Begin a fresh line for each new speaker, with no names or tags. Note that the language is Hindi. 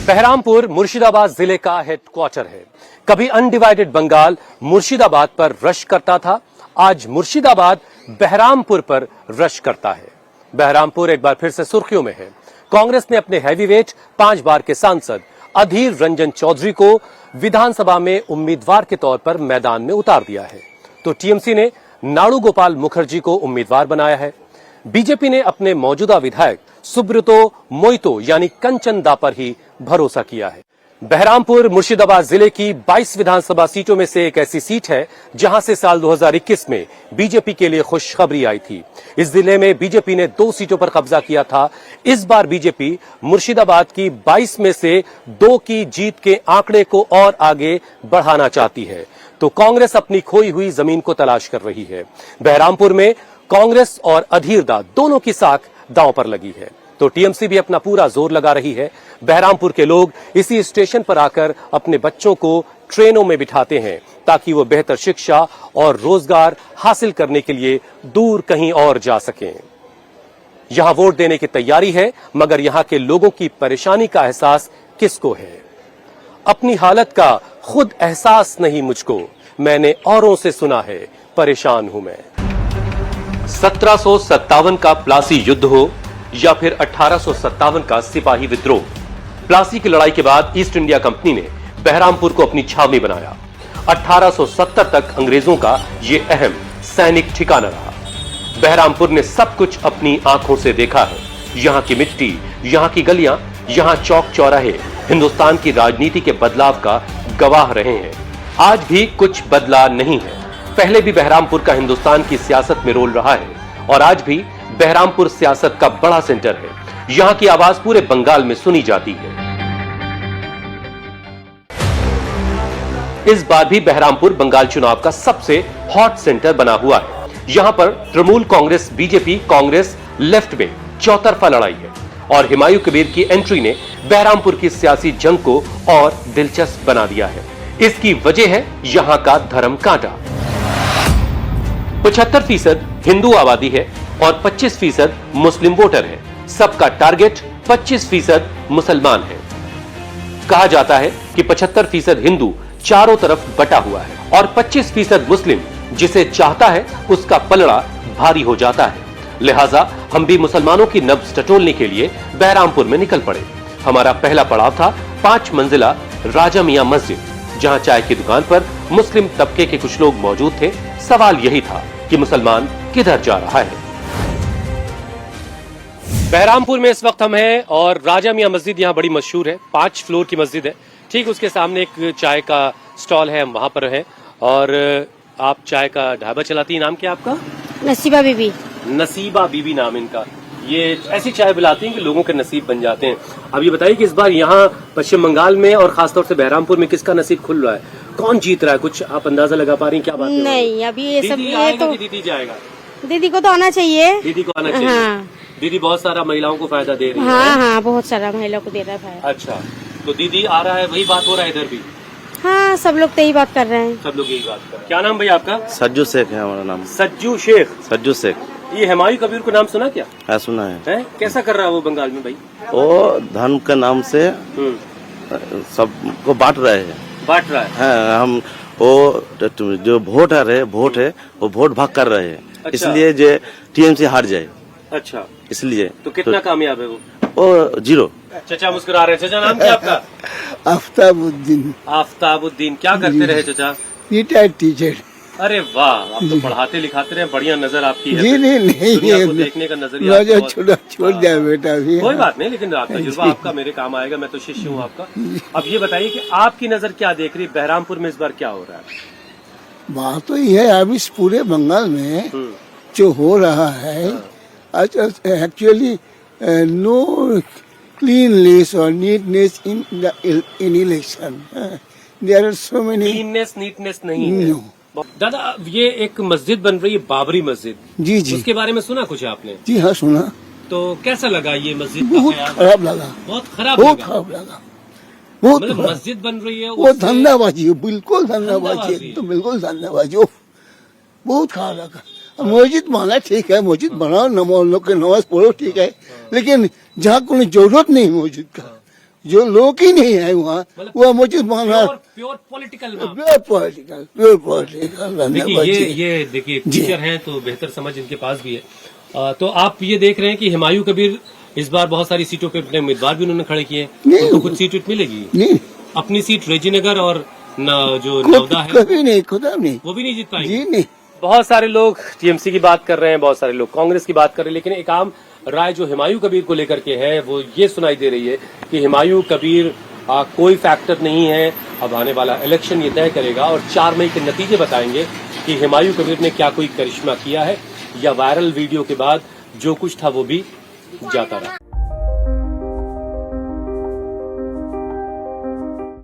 बहरामपुर मुर्शिदाबाद जिले का हेडक्वार्टर है। कभी अनडिवाइडेड बंगाल मुर्शिदाबाद पर रश करता था, आज मुर्शिदाबाद बहरामपुर पर रश करता है। बहरामपुर एक बार फिर से सुर्खियों में है। कांग्रेस ने अपने हैवीवेट 5 बार के सांसद अधीर रंजन चौधरी को विधानसभा में उम्मीदवार के तौर पर मैदान में उतार दिया है, तो टीएमसी ने नाड़ू गोपाल मुखर्जी को उम्मीदवार बनाया है। बीजेपी ने अपने मौजूदा विधायक सुब्रतो मोइतो यानी कंचन दा पर ही भरोसा किया है। बहरामपुर मुर्शिदाबाद जिले की 22 विधानसभा सीटों में से एक ऐसी सीट है जहां से साल 2021 में बीजेपी के लिए खुशखबरी आई थी। इस जिले में बीजेपी ने 2 सीटों पर कब्जा किया था। इस बार बीजेपी मुर्शिदाबाद की 22 में से 2 की जीत के आंकड़े को और आगे बढ़ाना चाहती है, तो कांग्रेस अपनी खोई हुई जमीन को तलाश कर रही है। बहरामपुर में कांग्रेस और अधीरदा दोनों की साख दांव पर लगी है, तो टीएमसी भी अपना पूरा जोर लगा रही है। बहरामपुर के लोग इसी स्टेशन पर आकर अपने बच्चों को ट्रेनों में बिठाते हैं ताकि वो बेहतर शिक्षा और रोजगार हासिल करने के लिए दूर कहीं और जा सकें। यहां वोट देने की तैयारी है, मगर यहां के लोगों की परेशानी का एहसास किसको है? अपनी हालत का खुद एहसास नहीं मुझको, मैंने औरों से सुना है, परेशान हूं मैं। 1757 का प्लासी युद्ध हो या फिर 1857 का सिपाही विद्रोह, प्लासी की लड़ाई के बाद ईस्ट इंडिया कंपनी ने बहरामपुर को अपनी छावनी बनाया। 1870 तक अंग्रेजों का यह अहम सैनिक ठिकाना रहा। बहरामपुर ने सब कुछ अपनी आंखों से देखा है। यहां की मिट्टी, यहां की गलियां, यहां चौक चौराहे हिंदुस्तान की राजनीति के बदलाव का गवाह रहे हैं। आज भी कुछ बदला नहीं है। पहले भी बहरामपुर का हिंदुस्तान की सियासत में रोल रहा है और आज भी बहरामपुर सियासत का बड़ा सेंटर है। यहां की आवाज पूरे बंगाल में सुनी जाती है। इस बार भी बहरामपुर बंगाल चुनाव का सबसे हॉट सेंटर बना हुआ है। यहां पर तृणमूल कांग्रेस बीजेपी कांग्रेस लेफ्ट में चौतरफा लड़ाई है और हुमायूं कबीर की एंट्री ने बहरामपुर की सियासी जंग को और दिलचस्प बना दिया है। इसकी वजह है यहां का धर्म कांटा। 75% हिंदू आबादी है और 25% मुस्लिम वोटर है। सबका टारगेट 25% मुसलमान है। कहा जाता है कि 75% हिंदू चारों तरफ बटा हुआ है और 25% मुस्लिम जिसे चाहता है उसका पलड़ा भारी हो जाता है। लिहाजा हम भी मुसलमानों की नब्ज टटोलने के लिए बहरामपुर में निकल पड़े। हमारा पहला पड़ाव था 5 मंजिला राजा मियां मस्जिद, जहां चाय की दुकान पर मुस्लिम तबके के कुछ लोग मौजूद थे। सवाल यही था कि मुसलमान किधर जा रहा है। बहरामपुर में इस वक्त हम हैं और राजा मियां मस्जिद यहाँ बड़ी मशहूर है। 5 फ्लोर की मस्जिद है। ठीक उसके सामने एक चाय का स्टॉल है, हम वहां पर हैं। और आप चाय का ढाबा चलाती हैं, नाम क्या आपका?
नसीबा बीबी।
नसीबा बीबी नाम इनका। ये ऐसी चाय पिलाती हैं कि लोगों के नसीब बन जाते हैं। अब ये बताइए कि इस बार यहाँ पश्चिम बंगाल में और खासतौर से बहरामपुर में किसका नसीब खुल रहा है? कौन जीत रहा है? कुछ आप अंदाजा लगा पा रही हैं? क्या बात है?
नहीं, अभी ये सब
ये तो दीदी जाएगा।
दीदी को तो आना चाहिए।
दीदी को आना चाहिए।
हाँ।
दीदी बहुत सारा महिलाओं को फायदा दे रही है।
हाँ हाँ, बहुत सारा महिलाओं को दे रहा है।
अच्छा, तो दीदी आ रहा है, वही बात हो रहा है इधर भी?
हाँ, सब लोग तो यही बात कर रहे हैं।
सब लोग यही बात कर रहे हैं। क्या नाम भैया आपका?
सज्जू शेख है हमारा नाम।
सज्जू शेख।
सज्जू शेख।
ये हुमायूं कबीर को नाम सुना क्या?
हाँ, सुना है।
कैसा कर रहा है वो बंगाल में भाई?
वो धर्म के नाम से सबको बांट रहे हैं।
बांट रहा है?
हाँ, हम वो जो वोट है वो वोट भाग कर रहे हैं।
अच्छा।
इसलिए जो टीएमसी हार जाए।
अच्छा,
इसलिए
तो कितना कामयाब है वो?
0।
चचा मुस्कुरा रहे हैं। चचा नाम क्या आपका?
आफ्ताबुद्दीन।
आफ्ताबुद्दीन। क्या करते रहे चचा?
Retired teacher.
अरे वाह, आप तो पढ़ाते लिखाते रहे, बढ़िया नजर आपकी है।
जी नहीं,
दुनिया को देखने का नजरिया
छोड़ दिया बेटा भी।
कोई बात नहीं, लेकिन आपका तजुर्बा आपका मेरे काम आएगा। मैं तो शिष्य हूँ आपका। अब ये बताइए कि आपकी नजर क्या देख रही है? बहरामपुर में इस बार क्या हो रहा है?
बात तो ये है, अब इस पूरे बंगाल में जो हो रहा है, एक्चुअली नो क्लीननेस और neatness in election. There are so many.
Cleanness neatness नहीं है। दादा, ये एक मस्जिद बन रही है, बाबरी मस्जिद।
जी जी,
उसके बारे में सुना कुछ आपने?
जी हाँ, सुना।
तो कैसा लगा ये मस्जिद?
बहुत खराब लगा।
बहुत खराब लगा।
मतलब
मस्जिद बन रही है
वो धंधाबाजी है, बिल्कुल धंधाबाजी, तो बिल्कुल धंधाबाजी। बहुत खराब लगा। मस्जिद बना ठीक है, मस्जिद बनाओ, लोग के नमाज पढ़ो ठीक है, लेकिन जहाँ कोई जरूरत नहीं मस्जिद का जो लोग ही नहीं है वहाँ, वो मुझे माना
प्योर पॉलिटिकल।
प्योर पॉलिटिकल
देखिए ये देखिए टीचर हैं तो बेहतर समझ इनके पास भी है। तो आप ये देख रहे हैं कि हुमायूं कबीर इस बार बहुत सारी सीटों पे अपने उम्मीदवार भी उन्होंने खड़े किए, उनको कुछ सीट मिलेगी।
नहीं,
अपनी सीट रेजीनगर और जो नवदा है
कभी नहीं, खुदा नहीं,
वो भी नहीं जीत पाएंगे।
जी नहीं।
बहुत सारे लोग टीएमसी की बात कर रहे हैं, बहुत सारे लोग कांग्रेस की बात कर रहे हैं, लेकिन एक आम राय जो हुमायूं कबीर को लेकर के है वो ये सुनाई दे रही है कि हुमायूं कबीर कोई फैक्टर नहीं है। अब आने वाला इलेक्शन ये तय करेगा और 4 मई के नतीजे बताएंगे कि हुमायूं कबीर ने क्या कोई करिश्मा किया है या वायरल वीडियो के बाद जो कुछ था वो भी जाता रहा।